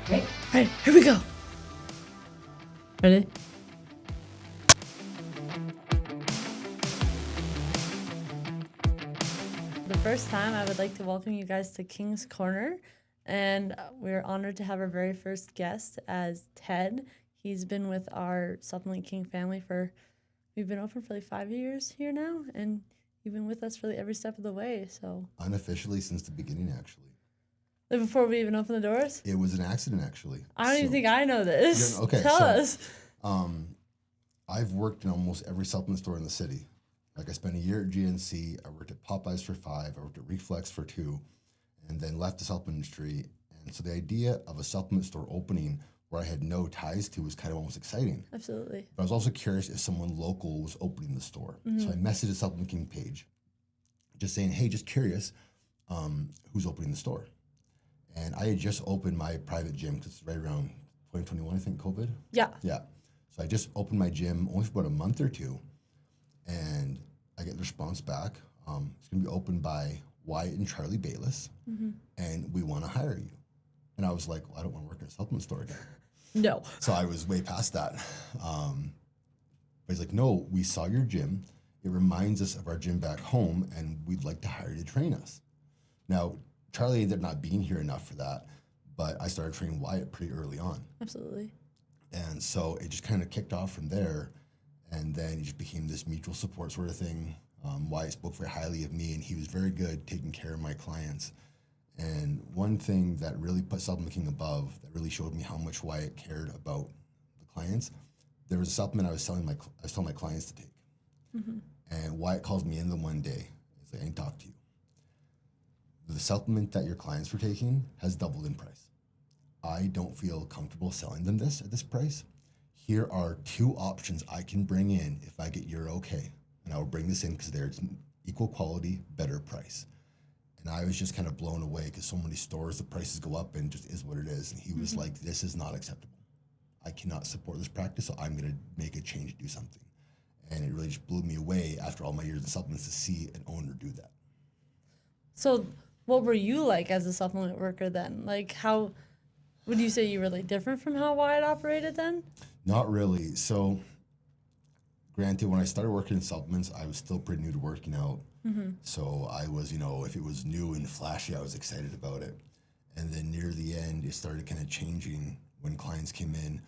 Okay. Right, here we go. Ready? The first time, I would like to welcome you guys to Kings Korner, and we're honored to have our very first guest as Ted. He's been with our Supplement King family we've been open for like 5 years here now, and you've been with us for like every step of the way, so. Unofficially since the beginning, actually. Like before we even opened the doors? It was an accident, actually. I don't even think I know this. Okay, Tell us. I've worked in almost every supplement store in the city. Like I spent a year at GNC, I worked at Popeyes for 5, I worked at Reflex for 2, and then left the supplement industry. And so the idea of a supplement store opening where I had no ties to was kind of almost exciting. Absolutely. But I was also curious if someone local was opening the store. So I messaged the Supplement King page, just saying, hey, just curious, who's opening the store? And I had just opened my private gym because it's right around 2021, I think, COVID. Yeah. Yeah. So I just opened my gym only for about a month or two, and I get the response back. It's going to be opened by Wyatt and Charlie Bayless, and we want to hire you. And I was like, well, I don't want to work in a supplement store again. No. So I was way past that. But he's like, no, we saw your gym. It reminds us of our gym back home, and we'd like to hire you to train us. Now, Charlie ended up not being here enough for that, but I started training Wyatt pretty early on. Absolutely. And so it just kind of kicked off from there, and then it just became this mutual support sort of thing. Wyatt spoke very highly of me, and he was very good taking care of my clients. And one thing that really put Supplement King above, that really showed me how much Wyatt cared about the clients, there was a supplement I was telling my clients to take. And Wyatt calls me in the one day. He's like, I ain't talk to you. The supplement that your clients were taking has doubled in price. I don't feel comfortable selling them this at this price. Here are 2 options I can bring in if I get your okay. And I will bring this in because they're equal quality, better price. And I was just kind of blown away because so many stores, the prices go up and just is what it is. And he was like, this is not acceptable. I cannot support this practice, so I'm going to make a change, do something. And it really just blew me away after all my years in supplements to see an owner do that. So what were you like as a supplement worker then? Like how would you say you were like different from how Wyatt operated then? Not really. So granted, when I started working in supplements, I was still pretty new to working out. So I was, if it was new and flashy, I was excited about it. And then near the end, it started kind of changing when clients came in.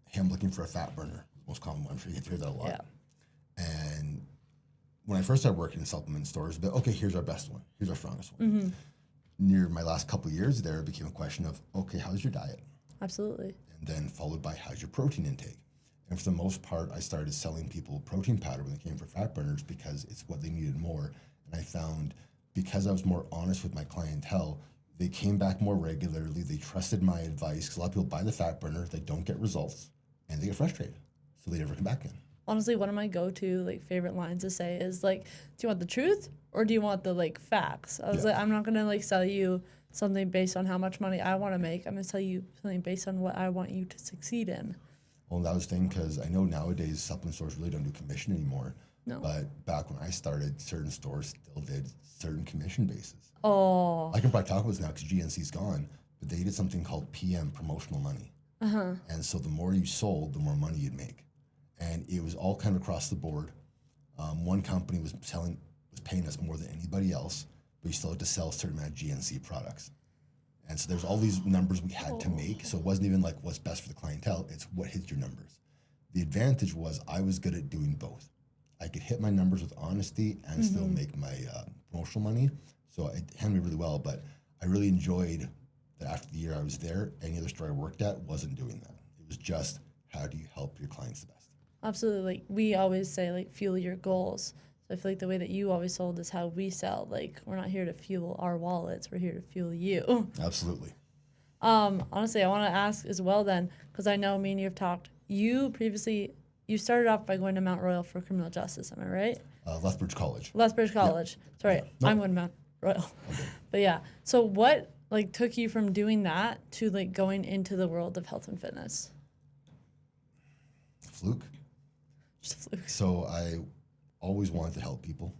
Hey, I'm looking for a fat burner, most common one. I'm sure you get to hear that a lot. Yeah. And when I first started working in supplement stores, but okay, here's our best one. Here's our strongest one. Near my last couple of years there, it became a question of, okay, how's your diet? Absolutely. And then followed by, how's your protein intake? And for the most part, I started selling people protein powder when they came for fat burners because it's what they needed more. And I found because I was more honest with my clientele, they came back more regularly. They trusted my advice because a lot of people buy the fat burner, they don't get results, and they get frustrated. So they never come back in. Honestly, one of my go-to like favorite lines to say is like, do you want the truth or do you want the like facts? I was like, I'm not gonna like sell you something based on how much money I want to make. I'm gonna tell you something based on what I want you to succeed in. Well, that was the thing because I know nowadays supplement stores really don't do commission anymore. No. But back when I started, certain stores still did certain commission bases. Oh. I can probably talk about this now because GNC's gone, but they did something called PM, promotional money. And so the more you sold, the more money you'd make. And it was all kind of across the board. One company was paying us more than anybody else, but you still had to sell a certain amount of GNC products. And so there's all these numbers we had to make. So it wasn't even like what's best for the clientele, it's what hits your numbers. The advantage was I was good at doing both. I could hit my numbers with honesty and still make my promotional money. So it handled me really well, but I really enjoyed that after the year I was there, any other store I worked at wasn't doing that. It was just, how do you help your clients the best? Absolutely. Like we always say, like fuel your goals. So I feel like the way that you always sold is how we sell. Like we're not here to fuel our wallets. We're here to fuel you. Absolutely. Honestly, I want to ask as well then, because I know me and you have talked. You started off by going to Mount Royal for criminal justice. Am I right? Lethbridge College. Lethbridge College. Yep. Sorry, Nope. I'm going to Mount Royal. Okay. But yeah, so what like took you from doing that to like going into the world of health and fitness? Fluke. Just a fluke. So I always wanted to help people,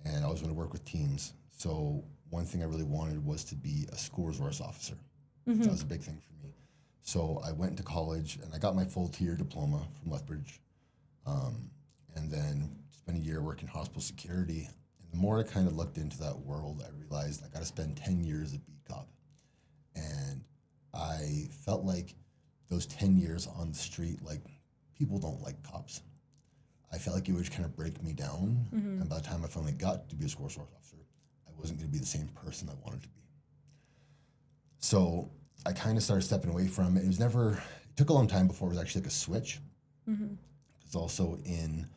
and I always wanted to work with teams. So one thing I really wanted was to be a school resource officer. So that was a big thing for me. So I went to college and I got my full 2-year diploma from Lethbridge, and then spent a year working hospital security. And the more I kind of looked into that world, I realized I got to spend 10 years at beat cop. And I felt like those 10 years on the street, like people don't like cops. I felt like it would kind of break me down. And by the time I finally got to be a school resource officer, I wasn't going to be the same person I wanted to be. So I kind of started stepping away from it. It took a long time before it was actually like a switch. Because also in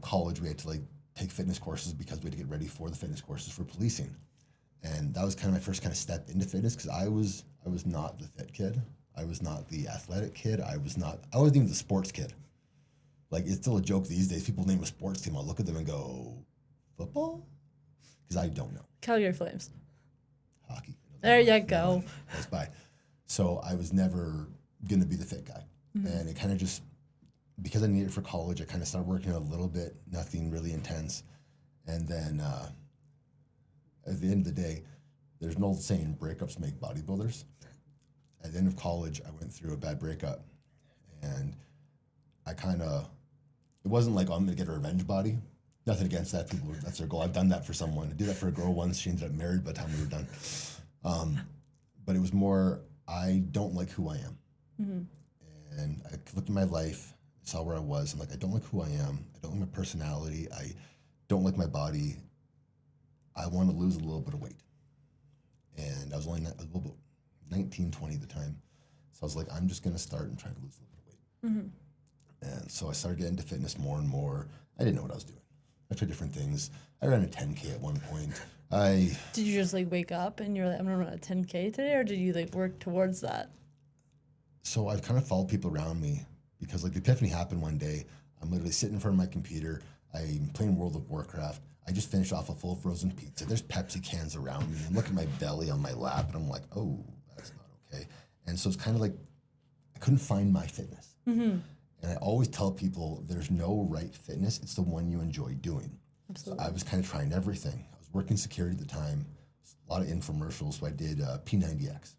college, we had to like take fitness courses because we had to get ready for the fitness courses for policing. And that was kind of my first kind of step into fitness because I was not the fit kid. I was not the athletic kid. I wasn't even the sports kid. Like, it's still a joke these days. People name a sports team. I'll look at them and go, football? Because I don't know. Calgary Flames. Hockey. There you go. Goes by. So I was never going to be the fit guy. And it kind of just, because I needed it for college, I kind of started working a little bit, nothing really intense. And then at the end of the day, there's an old saying, breakups make bodybuilders. At the end of college, I went through a bad breakup. And it wasn't like, oh, I'm going to get a revenge body. Nothing against that. That's their goal. I've done that for someone. I did that for a girl once. She ended up married by the time we were done. But it was more, I don't like who I am. And I looked at my life, saw where I was, and like, I don't like who I am. I don't like my personality. I don't like my body. I want to lose a little bit of weight. And I was only 19, 20 at the time. So I was like, I'm just going to start and try to lose a little bit of weight. And so I started getting into fitness more and more. I didn't know what I was doing. I tried different things. I ran a 10K at one point. Did you just like wake up and you're like, I'm gonna run a 10K today, or did you like work towards that? So I kind of followed people around me because like the epiphany happened one day. I'm literally sitting in front of my computer. I'm playing World of Warcraft. I just finished off a full frozen pizza. There's Pepsi cans around me. I'm looking at my belly on my lap, and I'm like, oh, that's not okay. And so it's kind of like I couldn't find my fitness. And I always tell people there's no right fitness. It's the one you enjoy doing. Absolutely. So I was kind of trying everything. I was working security at the time, a lot of infomercials. So I did P90X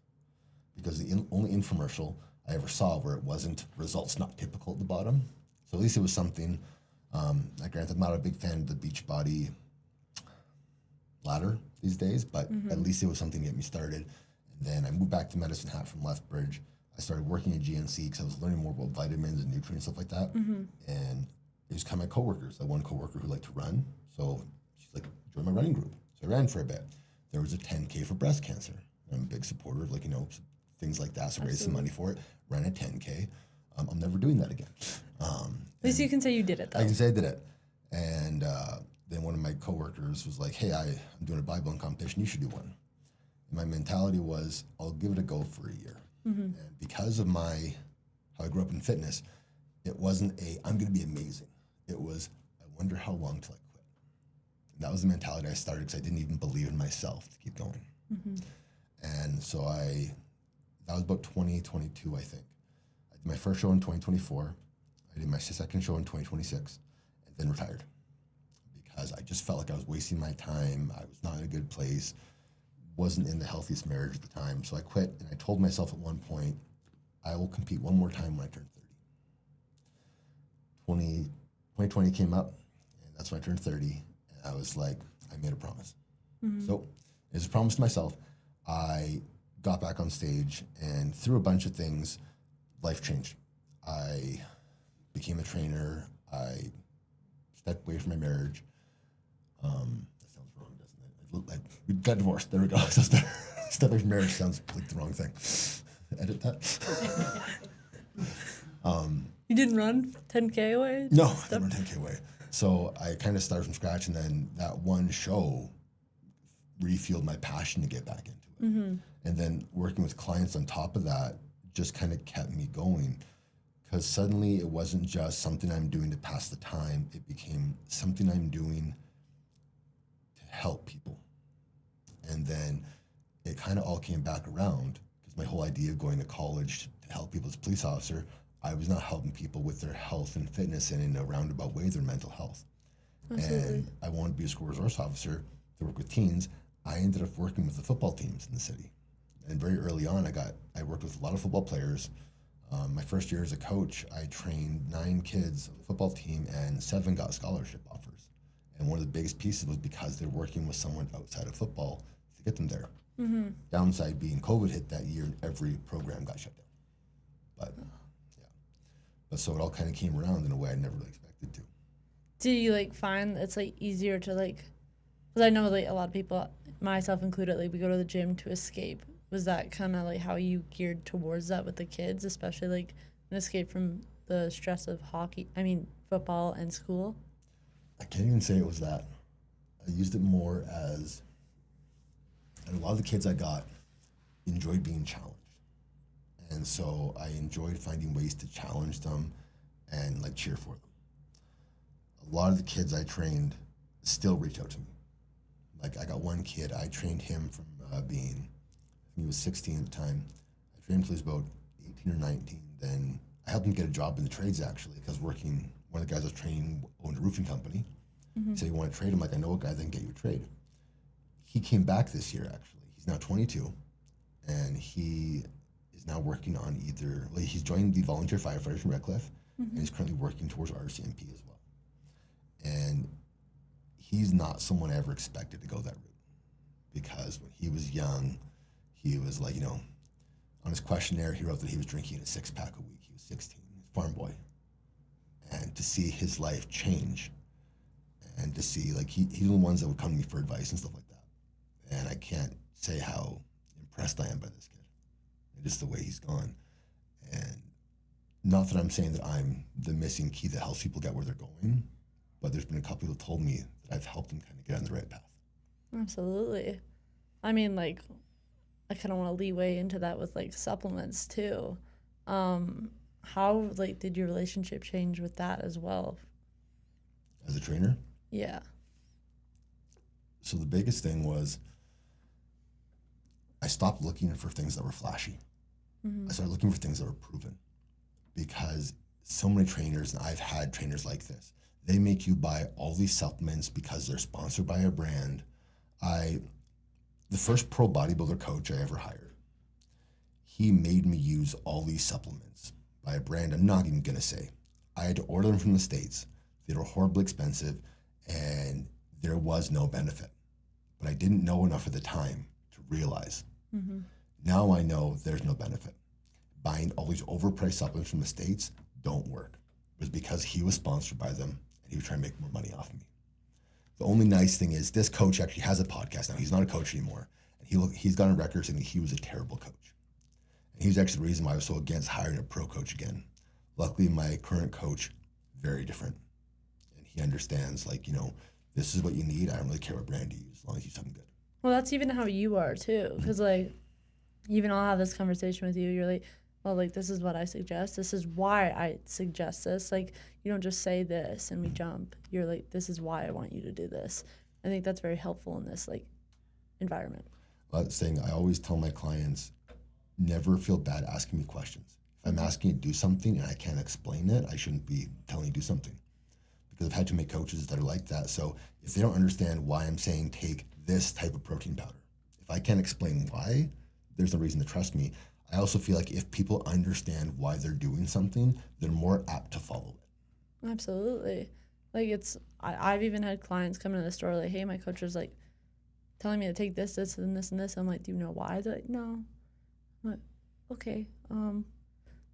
because the only infomercial I ever saw where it wasn't results not typical at the bottom. So at least it was something. Granted, I'm not a big fan of the Beachbody ladder these days, but at least it was something to get me started. And then I moved back to Medicine Hat from Lethbridge. I started working at GNC because I was learning more about vitamins and nutrients, stuff like that. And it was kind of my coworkers. I had one coworker who liked to run. So she's like, join my running group. So I ran for a bit. There was a 10K for breast cancer. I'm a big supporter of things like that. So raised some money for it. Ran a 10K. I'm never doing that again. At least you can say you did it, though. I can say I did it. And then one of my coworkers was like, hey, I'm doing a bodybuilding competition. You should do one. And my mentality was, I'll give it a go for a year. And because of how I grew up in fitness, it wasn't I'm going to be amazing. It was, I wonder how long till I quit. And that was the mentality I started because I didn't even believe in myself to keep going. And so that was about 2022, I think. I did my first show in 2024. I did my second show in 2026 and then retired because I just felt like I was wasting my time. I was not in a good place. Wasn't in the healthiest marriage at the time. So I quit, and I told myself at one point, I will compete one more time when I turn 30. 2020 came up, and that's when I turned 30, and I was like, I made a promise. So as a promise to myself, I got back on stage, and through a bunch of things, life changed. I became a trainer. I stepped away from my marriage. We got divorced. There we go. So step away from marriage sounds like the wrong thing. Edit that. You didn't run 10K away? No, I didn't run 10K away. So I kind of started from scratch, and then that one show refueled my passion to get back into it. And then working with clients on top of that just kind of kept me going because suddenly it wasn't just something I'm doing to pass the time. It became something I'm doing to help people. And then it kind of all came back around because my whole idea of going to college to help people as a police officer, I was not helping people with their health and fitness and in a roundabout way, their mental health. Absolutely. And I wanted to be a school resource officer to work with teens. I ended up working with the football teams in the city. And very early on, I worked with a lot of football players. My first year as a coach, I trained 9 kids on the football team, and 7 got scholarship offers. And one of the biggest pieces was because they're working with someone outside of football to get them there. Mm-hmm. Downside being COVID hit that year, and every program got shut down. But yeah, but so it all kind of came around in a way I never really expected to. Do you like find it's like easier to like, because I know like a lot of people, myself included, like we go to the gym to escape. Was that kind of like how you geared towards that with the kids, especially like an escape from the stress of football and school? I can't even say it was that. I used it more as, and a lot of the kids I got enjoyed being challenged. And so I enjoyed finding ways to challenge them and like cheer for them. A lot of the kids I trained still reach out to me. Like I got one kid, I trained him from being, I think he was 16 at the time. I trained him till he was about 18 or 19. Then I helped him get a job in the trades actually, because one of the guys I was training owned a roofing company. Mm-hmm. He said, you want to trade? I'm like, I know a guy that can get you a trade. He came back this year actually. He's now 22, and he is now working on he's joined the volunteer firefighters in Redcliffe, and he's currently working towards RCMP as well. And he's not someone I ever expected to go that route, because when he was young, he was like, on his questionnaire, he wrote that he was drinking a 6-pack a week. He was 16, farm boy. And to see his life change, and to see like he's the ones that would come to me for advice and stuff like that. And I can't say how impressed I am by this kid, and just the way he's gone. And not that I'm saying that I'm the missing key that helps people get where they're going, but there's been a couple that told me that I've helped them kind of get on the right path. Absolutely. I mean, like, I kind of want to leeway into that with like supplements too. How like did your relationship change with that as well? As a trainer? Yeah. So the biggest thing was I stopped looking for things that were flashy. Mm-hmm. I started looking for things that were proven, because so many trainers, and I've had trainers like this, they make you buy all these supplements because they're sponsored by a brand. The first pro bodybuilder coach I ever hired, he made me use all these supplements by a brand I'm not even gonna say. I had to order them from the States. They were horribly expensive, and there was no benefit. But I didn't know enough at the time to realize. Mm-hmm. Now I know there's no benefit. Buying all these overpriced supplements from the States don't work. It was because he was sponsored by them, and he was trying to make more money off me. The only nice thing is this coach actually has a podcast now. He's not a coach anymore. And he's got on record saying that he was a terrible coach. And he was actually the reason why I was so against hiring a pro coach again. Luckily, my current coach, very different. And he understands, like, this is what you need. I don't really care what brand you use, as long as you use something good. Well, that's even how you are too. Because like, even I'll have this conversation with you. You're like, well, like, this is what I suggest. This is why I suggest this. Like, you don't just say this and we jump. You're like, this is why I want you to do this. I think that's very helpful in this like environment. Saying I always tell my clients, never feel bad asking me questions. If I'm asking you to do something and I can't explain it, I shouldn't be telling you to do something. Because I've had too many coaches that are like that. So if they don't understand why I'm saying take this type of protein powder, if I can't explain why, there's no reason to trust me. I also feel like if people understand why they're doing something, they're more apt to follow it. Absolutely. Like I've even had clients come into the store like, hey, my coach was like telling me to take this, this, and this, and this. I'm like, do you know why? They're like, no. I'm like, okay,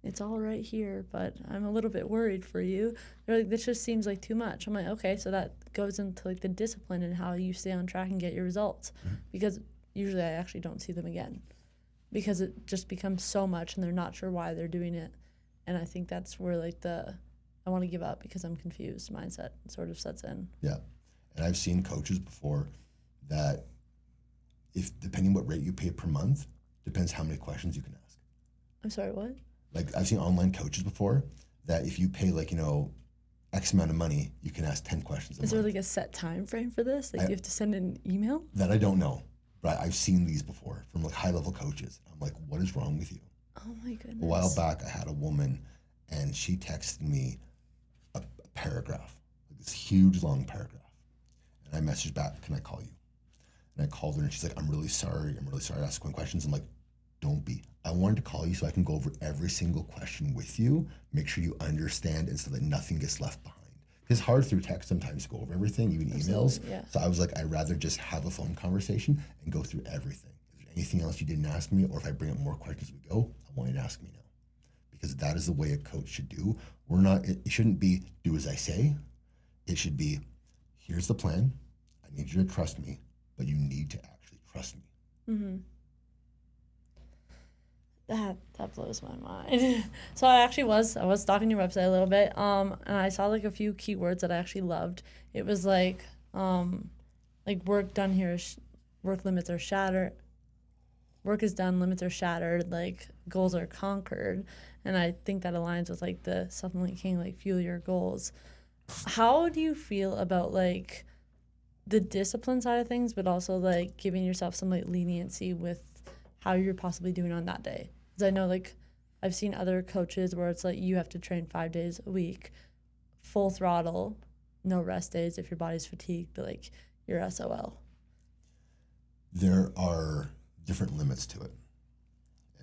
it's all right here, but I'm a little bit worried for you. They're like, this just seems like too much. I'm like, okay, so that goes into like the discipline and how you stay on track and get your results. Mm-hmm. Because usually I actually don't see them again because it just becomes so much and they're not sure why they're doing it. And I think that's where like I want to give up because I'm confused mindset sort of sets in. Yeah. And I've seen coaches before that if depending what rate you pay per month, depends how many questions you can ask. I'm sorry, what? Like I've seen online coaches before that if you pay like, X amount of money, you can ask 10 questions a month. Is there like a set time frame for this? Like you have to send an email? That I don't know, but I've seen these before from like high level coaches. I'm like, what is wrong with you? Oh my goodness. A while back, I had a woman and she texted me a paragraph, like this huge long paragraph. And I messaged back, can I call you? And I called her and she's like, I'm really sorry to ask 1 questions. I'm like, Don't be. I wanted to call you so I can go over every single question with you, make sure you understand, and so that nothing gets left behind. It's hard through text sometimes to go over everything, even emails. Absolutely, yeah. So I was like, I'd rather just have a phone conversation and go through everything. If there's anything else you didn't ask me, or if I bring up more questions as we go, I want you to ask me now. Because that is the way a coach should do. It shouldn't be do as I say. It should be, here's the plan. I need you to trust me, but you need to actually trust me. Mm-hmm. That blows my mind. So I was stalking your website a little bit, and I saw like a few keywords that I actually loved. It was like work done here, work limits are shattered. Work is done, limits are shattered, like goals are conquered, and I think that aligns with like the Supplement King, like fuel your goals. How do you feel about like the discipline side of things, but also like giving yourself some like leniency with how you're possibly doing on that day? Because I know like I've seen other coaches where it's like you have to train 5 days a week, full throttle, no rest days if your body's fatigued, but like you're SOL. There are different limits to it.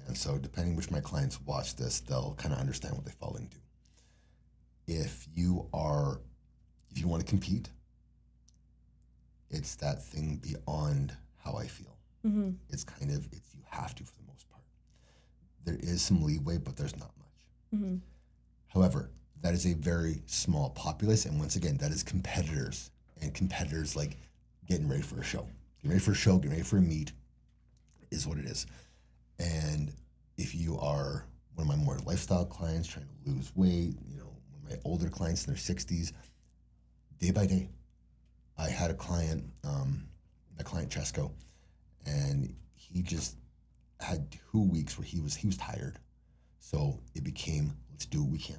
And so depending which my clients watch this, they'll kind of understand what they fall into. If you want to compete, it's that thing beyond how I feel. Mm-hmm. It's you have to for the most part. There is some leeway, but there's not much. Mm-hmm. However, that is a very small populace. And once again, that is competitors, and competitors like getting ready for a show. Getting ready for a show, getting ready for a meet is what it is. And if you are one of my more lifestyle clients trying to lose weight, one of my older clients in their 60s, day by day, I had a client, my client Chesco, and he just had 2 weeks where he was tired. So it became, let's do what we can.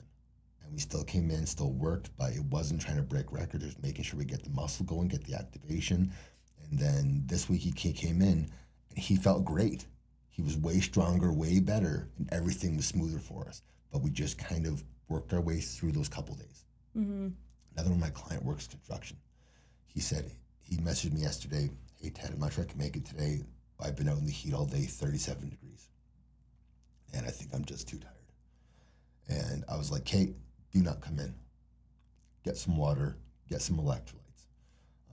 And we still came in, still worked, but it wasn't trying to break records. It was making sure we get the muscle going, get the activation. And then this week he came in and he felt great. He was way stronger, way better, and everything was smoother for us. But we just kind of worked our way through those couple days. Mm-hmm. Another one of my client works construction. He messaged me yesterday, hey Ted, I'm not sure I can make it today. I've been out in the heat all day, 37 degrees. And I think I'm just too tired. And I was like, Kate, do not come in. Get some water, get some electrolytes.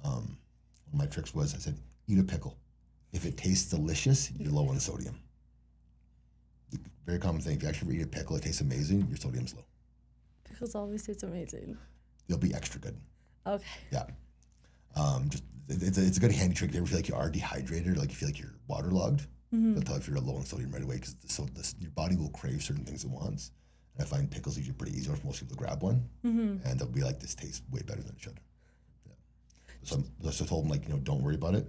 One of my tricks was, I said, eat a pickle. If it tastes delicious, you're low on sodium. Very common thing. If you actually eat a pickle, it tastes amazing, your sodium's low. Pickles always taste amazing. They'll be extra good. Okay. Yeah. It's a good handy trick. If you ever feel like you are dehydrated, or like you feel like you're waterlogged, they'll tell you if you're low on sodium right away, because your body will crave certain things at once. And I find pickles usually pretty easy for most people to grab one, and they'll be like, this tastes way better than it should. Yeah. So I told them, like, don't worry about it.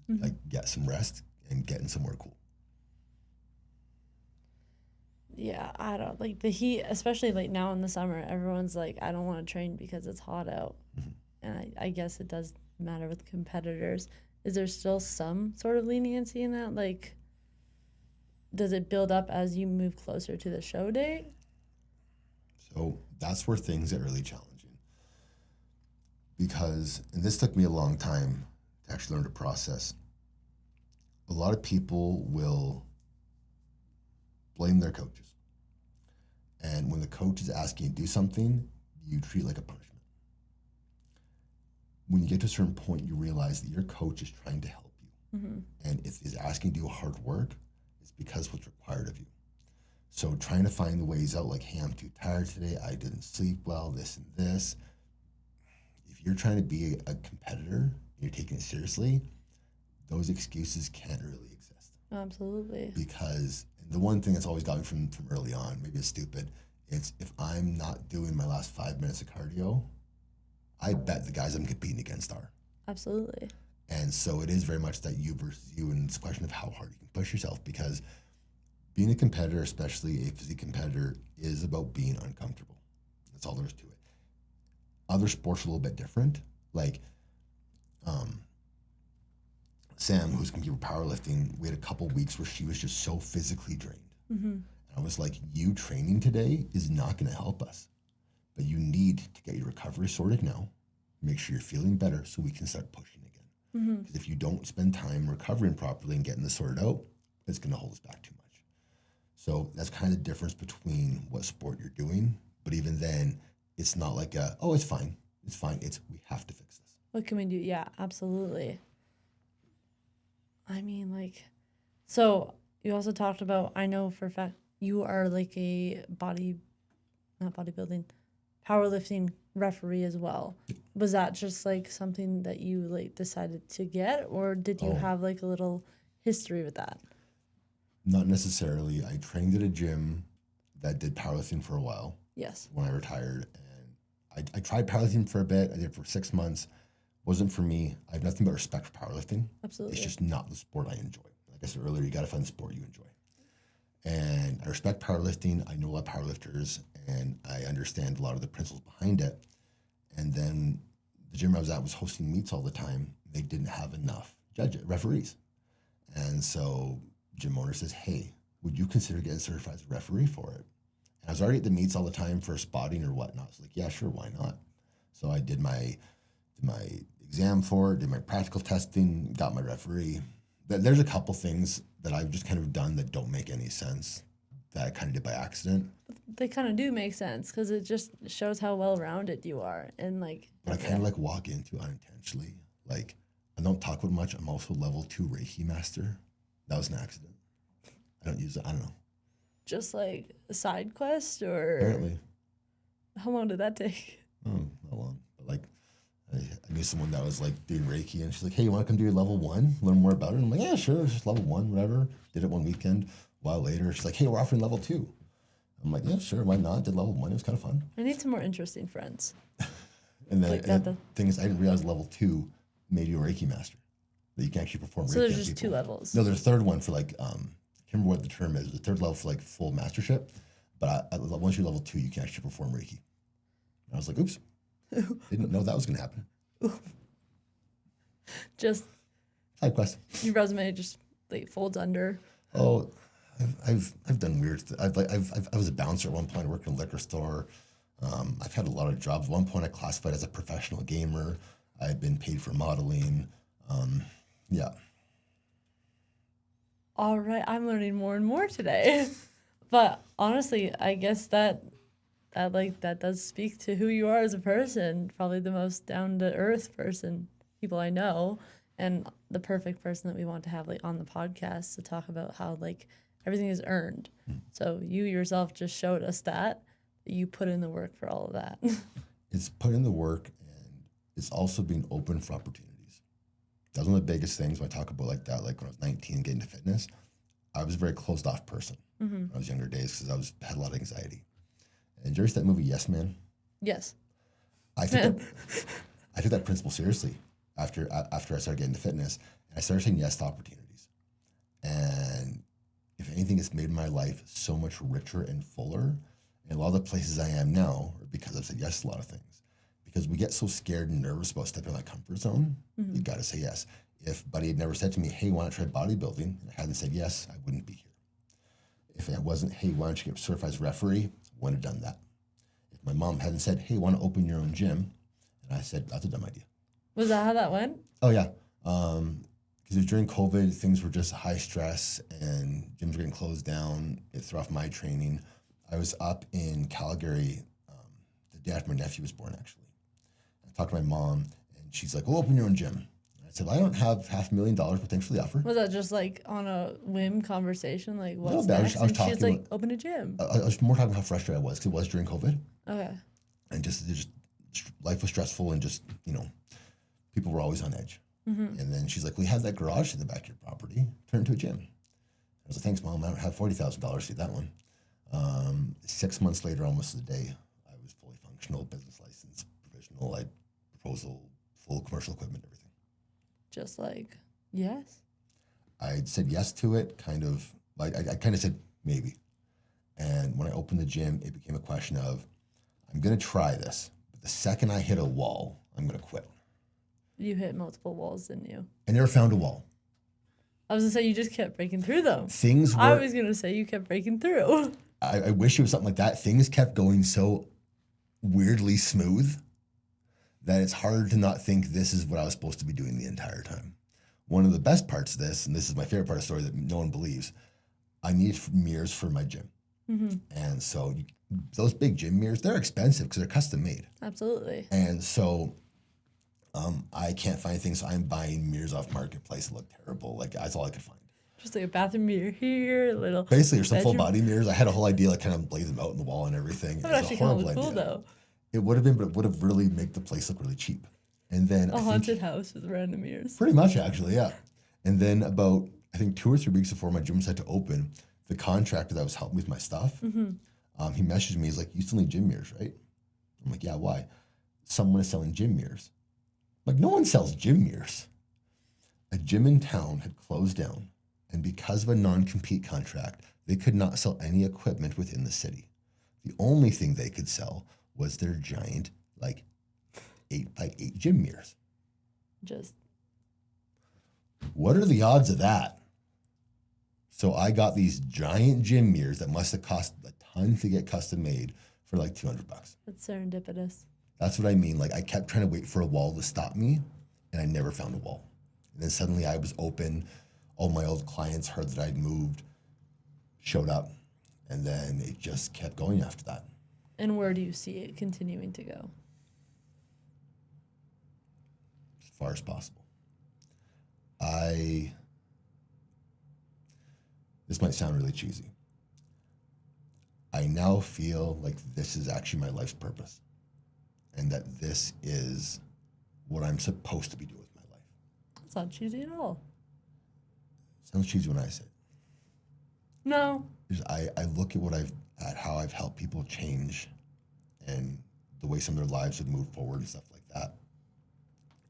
Like, get some rest and get in somewhere cool. Yeah, I don't like the heat, especially like now in the summer. Everyone's like, I don't want to train because it's hot out. And I guess it does matter with competitors. Is there still some sort of leniency in that? Like, does it build up as you move closer to the show date? So that's where things get really challenging. Because, and this took me a long time to actually learn to process, a lot of people will blame their coaches. And when the coach is asking you to do something, you treat it like a punishment. When you get to a certain point, you realize that your coach is trying to help you. And if he's asking you to do hard work, it's because what's required of you. So trying to find the ways out, like, hey, I'm too tired today, I didn't sleep well, this and this. If you're trying to be a competitor and you're taking it seriously, those excuses can't really exist. Absolutely. Because the one thing that's always got me from early on, maybe it's stupid, it's if I'm not doing my last 5 minutes of cardio, I bet the guys I'm competing against are. Absolutely. And so it is very much that you versus you, and it's a question of how hard you can push yourself, because being a competitor, especially a physique competitor, is about being uncomfortable. That's all there is to it. Other sports are a little bit different. Like Sam, who's competing for powerlifting, we had a couple weeks where she was just so physically drained. And I was like, you training today is not going to help us. But you need to get your recovery sorted now. Make sure you're feeling better so we can start pushing again. Because if you don't spend time recovering properly and getting this sorted out, it's going to hold us back too much. So that's kind of the difference between what sport you're doing. But even then, it's not like oh, it's fine. It's fine. It's we have to fix this. What can we do? Yeah, absolutely. I mean, like, so you also talked about, I know for a fact you are like a not bodybuilding, powerlifting referee as well. Was that just like something that you like decided to get, or did you Oh, have like a little history with that? not necessarily. I trained at a gym that did powerlifting for a while Yes, when I retired. And I tried powerlifting for a bit. I did it for 6 months. Wasn't for me. I have nothing but respect for powerlifting. absolutely. It's just not the sport I enjoy. Like I said earlier, you got to find the sport you enjoy. And I respect powerlifting. I know a lot of powerlifters, and I understand a lot of the principles behind it. And then the gym I was at was hosting meets all the time. They didn't have enough referees. And so gym owner says, hey, would you consider getting certified as a referee for it? And I was already at the meets all the time for spotting or whatnot. So like, yeah, sure, why not? So I did my exam for it, did my practical testing, got my referee. There's a couple things that I've just kind of done that don't make any sense that I kind of did by accident. They kind of do make sense because it just shows how well rounded you are, and like. But I kind of like walk into it unintentionally. Like, I don't talk about much. I'm also level 2 Reiki master. That was an accident. I don't use it. I don't know. Just like a side quest, or Apparently. how long did that take? Oh, not long. But like, I knew someone that was like doing Reiki, and she's like, hey, you want to come do your level 1? Learn more about it? And I'm like, yeah, sure. It's just level 1, whatever. Did it one weekend. A while later, she's like, hey, we're offering level 2. I'm like, yeah, sure. Why not? Did level 1. It was kind of fun. I need some more interesting friends. And then Like the thing is, I didn't realize level 2 made you a Reiki master. That you can actually perform Reiki So there's on just people. 2 levels. No, there's a third one for like, I can't remember what the term is. The third level for like full mastership. But once you're level 2, you can actually perform Reiki. And I was like, oops. Didn't know that was going to happen. Just Side quest. your resume just like folds under. Oh, I've done weird. I was a bouncer at one point. I worked in a liquor store. I've had a lot of jobs. At one point, I classified as a professional gamer. I've been paid for modeling. Yeah. All right, I'm learning more and more today. But honestly, I guess that does speak to who you are as a person. Probably the most down to earth people I know, and the perfect person that we want to have like on the podcast to talk about how like everything is earned. So you yourself just showed us that you put in the work for all of that. It's put in the work, and it's also being open for opportunities. That's one of the biggest things when I talk about like that. Like when I was 19 and getting into fitness, I was a very closed off person when I was younger days because had a lot of anxiety. And did you ever see that movie Yes Man? Yes. I took that principle seriously after I started getting into fitness. And I started saying yes to opportunities. And if anything, it's made my life so much richer and fuller. And a lot of the places I am now are because I've said yes to a lot of things. Because we get so scared and nervous about stepping in that comfort zone, you got to say yes. If Buddy had never said to me, hey, why don't you try bodybuilding? And I hadn't said yes, I wouldn't be here. If it wasn't, hey, why don't you get certified as a referee? I wouldn't have done that. If my mom hadn't said, hey, want to open your own gym? And I said, that's a dumb idea. Was that how that went? Oh, yeah. Because during COVID, things were just high stress and gyms were getting closed down. It threw off my training. I was up in Calgary the day after my nephew was born, actually. I talked to my mom, and she's like, well, open your own gym. And I said, well, I don't have $500,000, but thanks for the offer. Was that just like on a whim conversation? Like, what's No, next? I was And she's talking like, open a gym. I was more talking about how frustrated I was because it was during COVID. Okay. And just life was stressful, and just, people were always on edge. And then she's like, we have that garage in the back of your property. Turn it into a gym. I was like, thanks, Mom. I don't have $40,000 to do that one. 6 months later, almost the day, I was fully functional, business license, provisional, proposal, full commercial equipment, everything. Just like, yes. I said yes to it, kind of, like, I kind of said maybe. And when I opened the gym, it became a question of, I'm going to try this, but the second I hit a wall, I'm going to quit. You hit multiple walls, didn't you? I never found a wall. I was going to say, you just kept breaking through them. I was going to say you kept breaking through. I wish it was something like that. Things kept going so weirdly smooth that it's hard to not think this is what I was supposed to be doing the entire time. One of the best parts of this, and this is my favorite part of the story that no one believes, I needed mirrors for my gym. Mm-hmm. And so those big gym mirrors, they're expensive because they're custom made. Absolutely. And so I can't find things. So I'm buying mirrors off Marketplace that look terrible. Like that's all I could find. Just like a bathroom mirror here, a little. Basically, there's some full bedroom- body mirrors. I had a whole idea, like kind of lay them out in the wall and everything. That It would was a actually kind of horrible look cool idea. though. It would have been, but it would have really made the place look really cheap. And then A haunted house with random mirrors. pretty much actually, yeah. And then about I think 2 or 3 weeks before my gym was set to open, the contractor that was helping me with my stuff, he messaged me. He's like, "You still need gym mirrors, right?" I'm like, "Yeah, why?" "Someone is selling gym mirrors." I'm like, no one sells gym mirrors. A gym in town had closed down, and because of a non-compete contract, they could not sell any equipment within the city. The only thing they could sell was their giant, like 8x8 gym mirrors. Just What are the odds of that? So I got these giant gym mirrors that must have cost a ton to get custom made for like $200. that's serendipitous. That's what I mean. Like I kept trying to wait for a wall to stop me, and I never found a wall. And then suddenly I was open. All my old clients heard that I'd moved, showed up, and then it just kept going after that. And where do you see it continuing to go? As far as possible. This might sound really cheesy. I now feel like this is actually my life's purpose, and that this is what I'm supposed to be doing with my life. That's not cheesy at all. Sounds cheesy when I say it. No. I look at how I've helped people change and the way some of their lives have moved forward and stuff like that.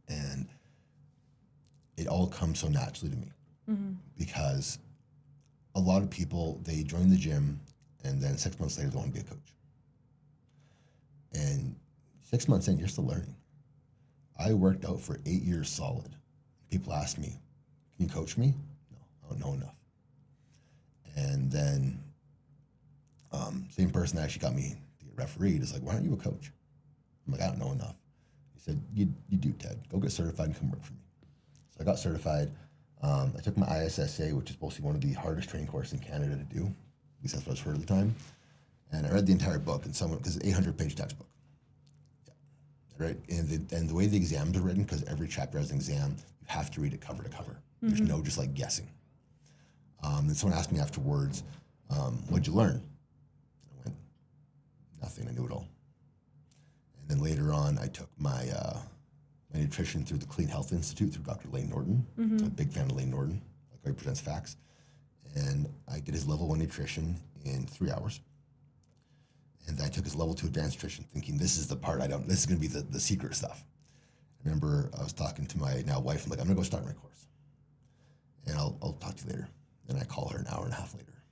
And it all comes so naturally to me because a lot of people, they join the gym and then 6 months later they want to be a coach. And 6 months in, you're still learning. I worked out for 8 years solid. People ask me, "Can you coach me?" No, I don't know enough. And then same person that actually got me to get refereed is like, "Why aren't you a coach?" I'm like, "I don't know enough." He said, you do, Ted. Go get certified and come work for me." So I got certified. I took my ISSA, which is supposed to be one of the hardest training courses in Canada to do. At least that's what I was heard at the time. And I read the entire book, and because it's an 800-page textbook. Yeah. Right? And the way the exams are written, because every chapter has an exam, you have to read it cover to cover. There's no just like guessing. And someone asked me afterwards, "What'd you learn?" I went, "Nothing, I knew it all." And then later on, I took my nutrition through the Clean Health Institute through Dr. Lane Norton. I'm a big fan of Lane Norton, like how he presents facts. And I did his level 1 nutrition in 3 hours. And then I took his level 2 advanced nutrition thinking this is the part this is gonna be the secret stuff. I remember I was talking to my now wife, I'm like, "I'm gonna go start my course. And I'll talk to you later." And I call her an hour and a half later.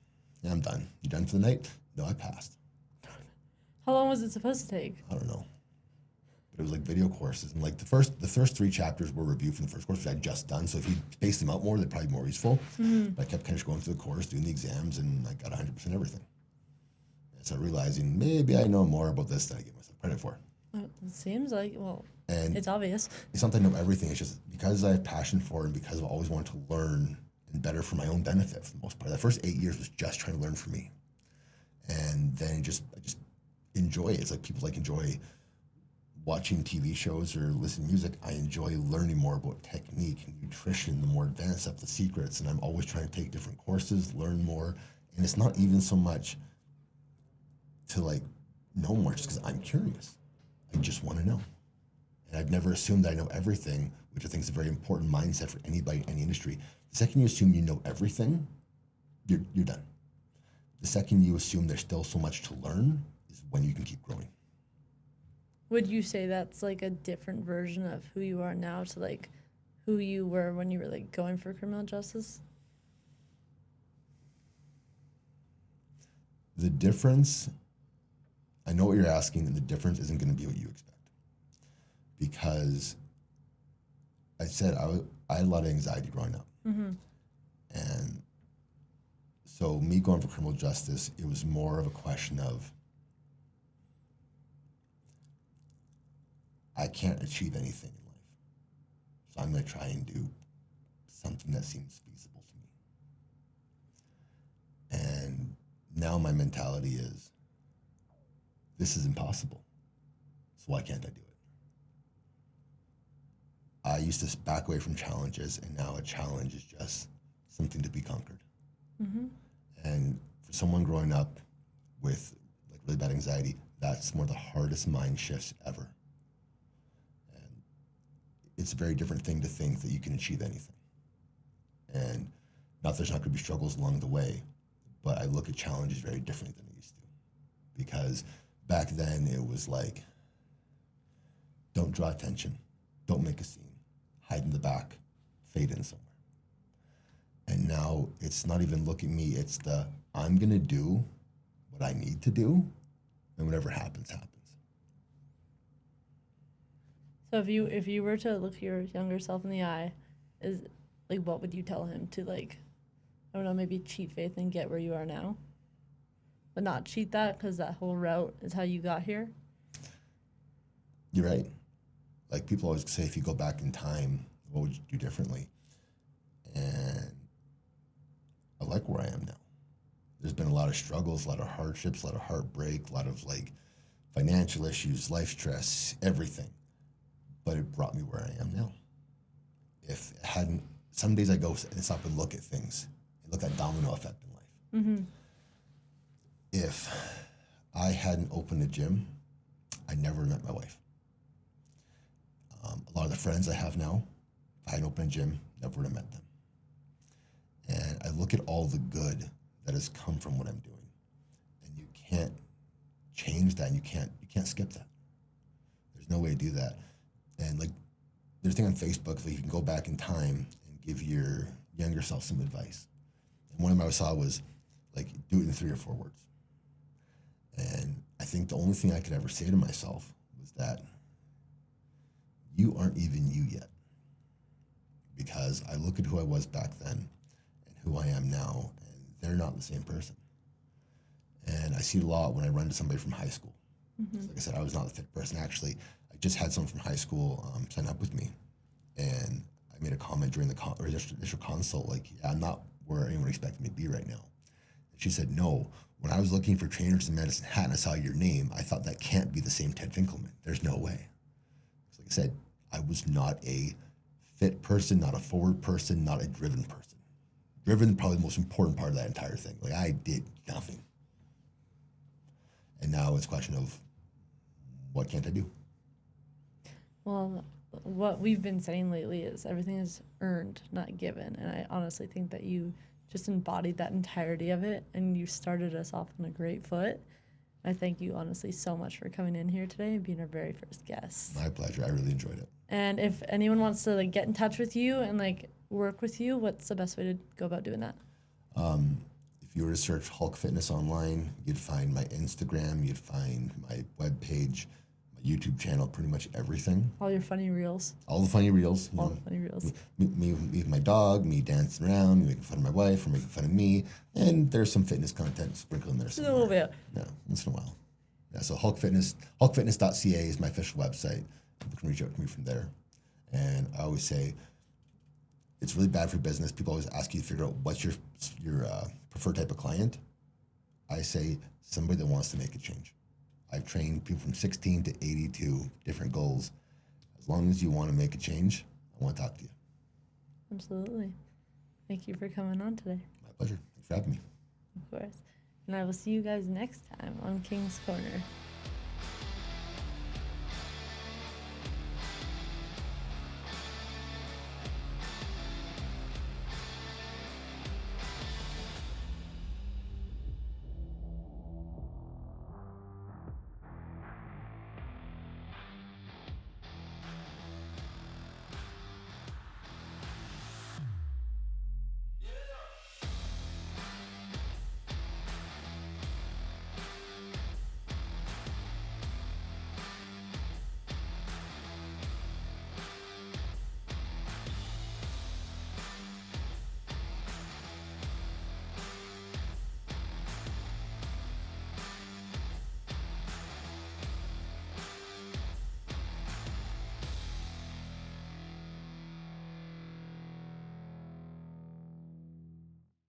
"Yeah, I'm done. You done for the night?" "No, I passed." How long was it supposed to take? I don't know. But it was like video courses. And like the first 3 chapters were review from the first course, which I'd just done. So if you spaced them out more, they're probably more useful. But I kept kind of going through the course, doing the exams, and I got 100% everything. And so realizing maybe I know more about this than I give myself credit for. It seems like, well, And it's obvious. it's not that I know everything. It's just because I have passion for it and because I've always wanted to learn and better for my own benefit for the most part. The first 8 years was just trying to learn for me. And then I just enjoy it. It's like people enjoy watching TV shows or listening to music. I enjoy learning more about technique and nutrition, the more advanced stuff, the secrets. And I'm always trying to take different courses, learn more. And it's not even so much to know more just because I'm curious. I just want to know. And I've never assumed that I know everything, which I think is a very important mindset for anybody in any industry. The second you assume you know everything, you're done. The second you assume there's still so much to learn is when you can keep growing. Would you say that's like a different version of who you are now to who you were when you were going for criminal justice? The difference, I know what you're asking, and the difference isn't going to be what you expect. Because I said I had a lot of anxiety growing up. And so me going for criminal justice, it was more of a question of I can't achieve anything in life. So I'm going to try and do something that seems feasible to me. And now my mentality is, this is impossible. So why can't I do it? I used to back away from challenges, and now a challenge is just something to be conquered. Mm-hmm. And for someone growing up with like really bad anxiety, that's one of the hardest mind shifts ever. And it's a very different thing to think that you can achieve anything. And not there's not going to be struggles along the way, but I look at challenges very differently than I used to. Because back then it was like, don't draw attention, don't make a scene, hide in the back, fade in somewhere. And now it's not even look at me, it's the I'm going to do what I need to do, and whatever happens, happens. So if you were to look your younger self in the eye, is like what would you tell him to, like, I don't know, maybe cheat faith and get where you are now, but not cheat that because that whole route is how you got here. You're right. Like people always say, if you go back in time, what would you do differently? And I like where I am now. There's been a lot of struggles, a lot of hardships, a lot of heartbreak, a lot of like financial issues, life stress, everything. But it brought me where I am now. If it hadn't, some days I go and stop and look at things and look at domino effect in life. Mm-hmm. If I hadn't opened a gym, I never met my wife. A lot of the friends I have now, if I hadn't opened a gym, never would have met them. And I look at all the good that has come from what I'm doing, and you can't change that, and you can't skip that. There's no way to do that. And like, there's a thing on Facebook that you can go back in time and give your younger self some advice. And one of them I saw was like, do it in 3 or 4 words. And I think the only thing I could ever say to myself was that you aren't even you yet. Because I look at who I was back then and who I am now, and they're not the same person. And I see it a lot when I run to somebody from high school. Mm-hmm. Like I said, I was not the fit person. Actually, I just had someone from high school sign up with me. And I made a comment during the initial consult, like, yeah, I'm not where anyone expected me to be right now. And she said, no, when I was looking for trainers in Medicine Hat and I saw your name, I thought that can't be the same Ted Finkelman. There's no way. So like I said, I was not a fit person, not a forward person, not a driven person. Driven, probably the most important part of that entire thing. Like I did nothing. And now it's a question of, what can't I do? Well, what we've been saying lately is everything is earned, not given. And I honestly think that you just embodied that entirety of it, and you started us off on a great foot. I thank you honestly so much for coming in here today and being our very first guest. My pleasure. I really enjoyed it. And if anyone wants to like get in touch with you and like work with you, what's the best way to go about doing that? If you were to search Hulk Fitness online, you'd find my Instagram, you'd find my webpage, my YouTube channel, pretty much everything. All your funny reels. All the funny reels. All the funny reels. Me with my dog, me dancing around, me making fun of my wife, or making fun of me, and there's some fitness content sprinkled in there Just a somewhere. little bit. Yeah, once in a while. Yeah, so Hulk Fitness, hulkfitness.ca is my official website. People can reach out to me from there. And I always say, it's really bad for business. People always ask you to figure out what's your preferred type of client. I say somebody that wants to make a change. I've trained people from 16 to 82 different goals. As long as you want to make a change, I want to talk to you. Absolutely. Thank you for coming on today. My pleasure. Thanks for having me. Of course. And I will see you guys next time on Kings Korner.